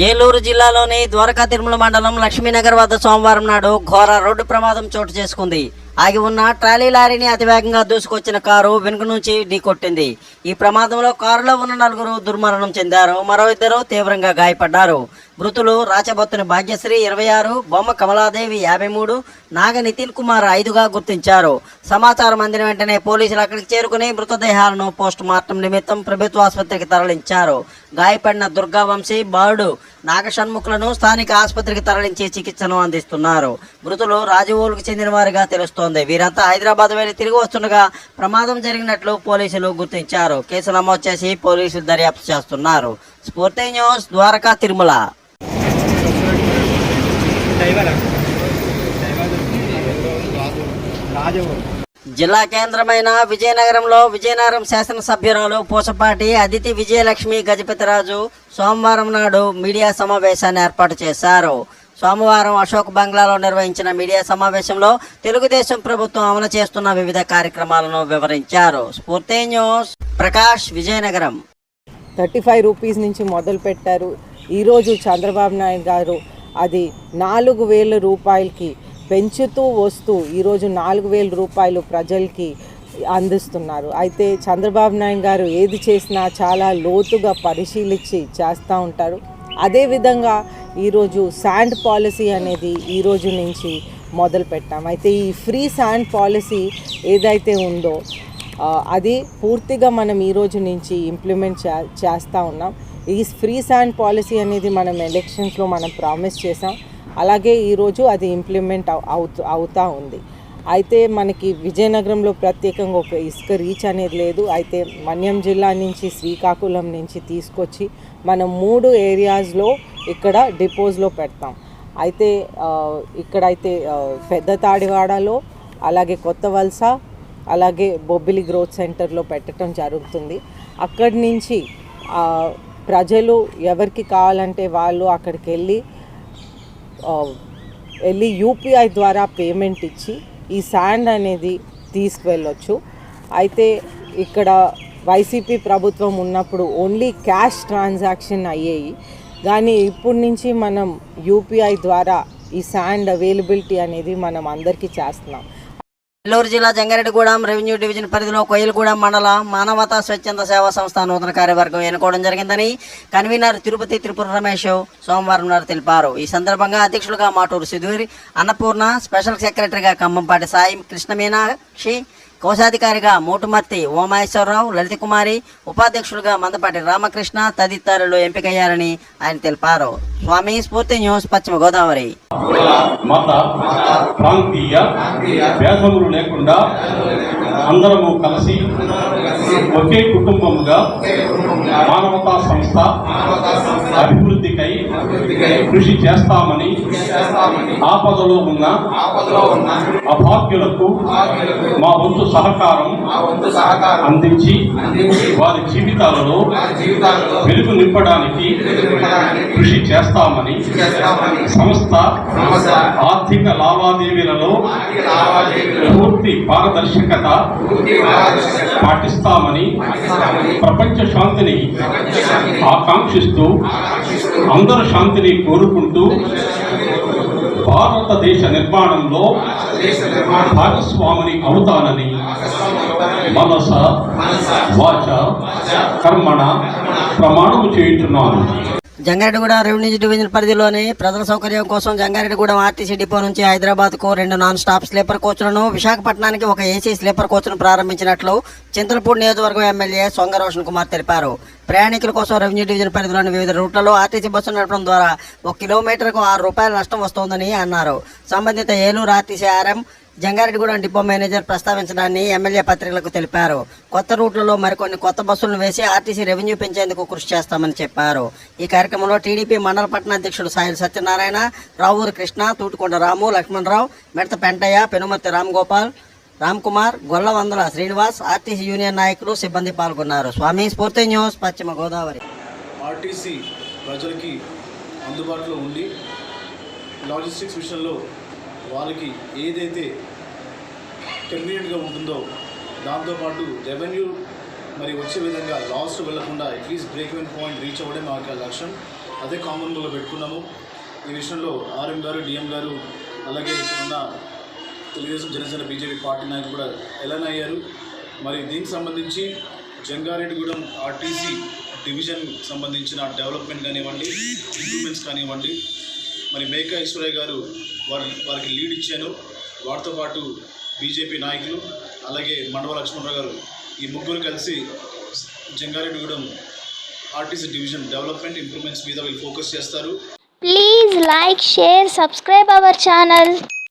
ఏలూరు జిల్లాలోని ద్వారకా తిరుమల మండలం లక్ష్మీనగర్ వద్ద సోమవారం నాడు ఘోర రోడ్డు ప్రమాదం చోటు చేసుకుంది. ఆగి ఉన్న ట్రాలీ లారీని అతివేగంగా దూసుకొచ్చిన కారు వెనుక నుంచి ఢీకొట్టింది. ఈ ప్రమాదంలో కారులో ఉన్న 4 దుర్మరణం చెందారు. మరో 2 తీవ్రంగా గాయపడ్డారు. మృతులు రాచబొత్తుని భాగ్యశ్రీ 26, బొమ్మ కమలాదేవి 53, నాగ నితిన్ కుమార్ 5గా గుర్తించారు. సమాచారం అందిన వెంటనే పోలీసులు అక్కడికి చేరుకుని మృతదేహాలను పోస్ట్ మార్టం నిమిత్తం ప్రభుత్వ ఆసుపత్రికి తరలించారు. గాయపడిన దుర్గావంశీ, బాలుడు నాగషణ్ముఖులను స్థానిక ఆసుపత్రికి తరలించి చికిత్సను అందిస్తున్నారు. మృతులు రాజవోలుకు చెందిన వారిగా తెలుస్తోంది. వీరంతా హైదరాబాద్ వెళ్లి తిరిగి వస్తుండగా ప్రమాదం జరిగినట్లు పోలీసులు గుర్తించారు. కేసు నమోదు చేసి పోలీసులు దర్యాప్తు చేస్తున్నారు. స్ఫూర్తి న్యూస్, ద్వారకా తిరుమల. జిల్లా కేంద్రమైన విజయనగరంలో విజయనగరం శాసనసభ్యురాలు పూసపాటి అదితి విజయలక్ష్మి గజపతిరాజు సోమవారం నాడు మీడియా సమావేశాన్ని ఏర్పాటు చేశారు. సోమవారం అశోక్ బంగ్లాలో నిర్వహించిన మీడియా సమావేశంలో తెలుగుదేశం ప్రభుత్వం అమలు చేస్తున్న వివిధ కార్యక్రమాలను వివరించారు. స్ఫూర్తి న్యూస్, ప్రకాష్, విజయనగరం. 35 రూపీస్ నుంచి మొదలు పెట్టారు. ఈరోజు చంద్రబాబు నాయుడు గారు అది 4,000 రూపాయలకి పెంచుతూ వస్తూ ఈరోజు 4,000 రూపాయలు ప్రజలకి అందిస్తున్నారు. అయితే చంద్రబాబు నాయుడు గారు ఏది చేసినా చాలా లోతుగా పరిశీలించి చేస్తూ ఉంటారు. అదేవిధంగా ఈరోజు శాండ్ పాలసీ అనేది ఈరోజు నుంచి మొదలు పెట్టాం. అయితే ఈ ఫ్రీ శాండ్ పాలసీ ఏదైతే ఉందో అది పూర్తిగా మనం ఈరోజు నుంచి ఇంప్లిమెంట్ చేస్తూ ఉన్నాం. ఈ ఫ్రీ శాండ్ పాలసీ అనేది మనం ఎలక్షన్స్లో మనం ప్రామిస్ చేసాం. అలాగే ఈరోజు అది ఇంప్లిమెంట్ అవుతూ ఉంది. అయితే మనకి విజయనగరంలో ప్రత్యేకంగా ఒక ఇసుక రీచ్ అనేది లేదు. అయితే మన్యం జిల్లా నుంచి శ్రీకాకుళం నుంచి తీసుకొచ్చి మనం 3 ఏరియాస్లో ఇక్కడ డిపోస్లో పెడతాం. అయితే ఇక్కడైతే పెద్ద తాడివాడలో, అలాగే కొత్త వలస, అలాగే బొబ్బిలి గ్రోత్ సెంటర్లో పెట్టడం జరుగుతుంది. అక్కడి నుంచి ప్రజలు ఎవరికి కావాలంటే వాళ్ళు అక్కడికి వెళ్ళి యూపీఐ ద్వారా పేమెంట్ ఇచ్చి ఈ శాండ్ అనేది తీసుకువెళ్ళొచ్చు. అయితే ఇక్కడ వైసీపీ ప్రభుత్వం ఉన్నప్పుడు ఓన్లీ క్యాష్ ట్రాన్సాక్షన్ అయ్యేవి, కానీ ఇప్పటి నుంచి మనం యూపీఐ ద్వారా ఈ శాండ్ అవైలబిలిటీ అనేది మనం అందరికీ చేస్తున్నాం. ఏలూరు జిల్లా జంగారెడ్డిగూడెం రెవెన్యూ డివిజన్ పరిధిలో కోయిలగూడెం మండల మానవతా స్వచ్ఛంద సేవా సంస్థ నూతన కార్యవర్గం ఎన్నుకోవడం జరిగిందని కన్వీనర్ తిరుపతి త్రిపుర రమేష్ సోమవారం నాడు తెలిపారు. ఈ సందర్భంగా అధ్యక్షులుగా మాటూరు సుధీర్, అన్నపూర్ణ, స్పెషల్ సెక్రటరీగా ఖమ్మంపాటి సాయి కృష్ణమీనాక్షి, కోశాధికారిగా మోటుమర్తి ఓమేశ్వరరావు, లలిత కుమారి, ఉపాధ్యక్షులుగా మందపాటి రామకృష్ణ తదితరులు ఎంపికయ్యారని ఆయన తెలిపారు. స్వామి, స్ఫూర్తి న్యూస్, పశ్చిమ గోదావరి. మత ప్రాంతీయ భేదములు లేకుండా అందరము కలిసి ఒకే కుటుంబముగా మానవతా సంస్థ అభివృద్ధికై కృషి చేస్తామని, ఆపదలో ఉన్న అభాగ్యులకు మా వంతు సహకారం అందించి వారి జీవితాలలో వెలుగు నింపడానికి కృషి చేస్తామని, సంస్థ ఆర్థిక లావాదేవీలలో పూర్తి పారదర్శకత పాటిస్తామని, ప్రపంచ శాంతిని ఆకాంక్షిస్తూ అందరు శాంతిని కోరుకుంటూ భారతదేశ నిర్మాణంలో భాగస్వామిని అవుతానని మనస వాచ కర్మణ ప్రమాణము చేయుచున్నాను. జంగారెడ్డిగూడెం రెవెన్యూ డివిజన్ పరిధిలోని ప్రజల సౌకర్యం కోసం జంగారెడ్డిగూడెం ఆర్టీసీ డిపో నుంచి హైదరాబాద్కు 2 నాన్ స్టాప్ స్లీపర్ కోచ్లను, విశాఖపట్నానికి ఒక ఏసీ స్లీపర్ కోచ్ను ప్రారంభించినట్లు చింతలపూడి నియోజకవర్గం ఎమ్మెల్యే సొంగ రోషన్ కుమార్ తెలిపారు. ప్రయాణికుల కోసం రెవెన్యూ డివిజన్ పరిధిలోని వివిధ రూట్లలో ఆర్టీసీ బస్సులు నడపడం ద్వారా 1 కిలోమీటర్కు 6 రూపాయల నష్టం వస్తోందని అన్నారు. సంబంధిత Eluru RTC RM Jangareddygudem depot manager ప్రస్తావించడాన్ని ఎమ్మెల్యే పత్రికలకు తెలిపారు. కొత్త రూట్లలో మరికొన్ని కొత్త బస్సులను వేసి ఆర్టీసీ రెవెన్యూ పెంచేందుకు కృషి చేస్తామని చెప్పారు. ఈ కార్యక్రమంలో టీడీపీ మండల పట్టణ అధ్యక్షుడు సాయిల్ సత్యనారాయణ, రావూరు కృష్ణ, తూటుకొండ రాము, లక్ష్మణరావు, మెడత పెంటయ్య, పెనుమర్తి రామ్గోపాల్, రామ్కుమార్, గొల్లవందల శ్రీనివాస్, ఆర్టీసీ యూనియన్ నాయకులు, సిబ్బంది పాల్గొన్నారు. స్వామి, స్ఫూర్తి న్యూస్, పశ్చిమ గోదావరి. ఆర్టీసీ ప్రజలకి అందుబాటులో ఉండి లాజిస్టిక్స్ విషయంలో వాళ్ళకి ఏదైతే కన్వీనియంట్గా ఉంటుందో దాంతోపాటు రెవెన్యూ మరి వచ్చే విధంగా లాస్ వెళ్లకుండా at least break even point reach అవ్వడం మా లక్ష్యం. అదే కామన్ గోల్గా పెట్టుకున్నాము. ఈ విషయంలో ఆర్ఎం గారు, డిఎం గారు, అలాగే ఇక్కడ ఉన్న తెలుగుదేశం, జనసేన, బీజేపీ పార్టీ నాయకులు కూడా ఎలానే అయ్యారు. మరి దీనికి సంబంధించి జంగారెడ్డిగూడెం ఆర్టీసీ డివిజన్ సంబంధించిన డెవలప్మెంట్ కానివ్వండి, ఇంప్రూవ్మెంట్స్ కానివ్వండి, మరి మేకా ఈశ్వరయ్య గారు వారికి లీడ్ ఇచ్చాను. వారితో పాటు బీజేపీ నాయకులు అలాగే మండవ లక్ష్మణరావు గారు ఈ ముగ్గురు కలిసి Jangareddygudem RTC division development improvements మీద వీళ్ళు ఫోకస్ చేస్తారు. Please like, share, subscribe our channel.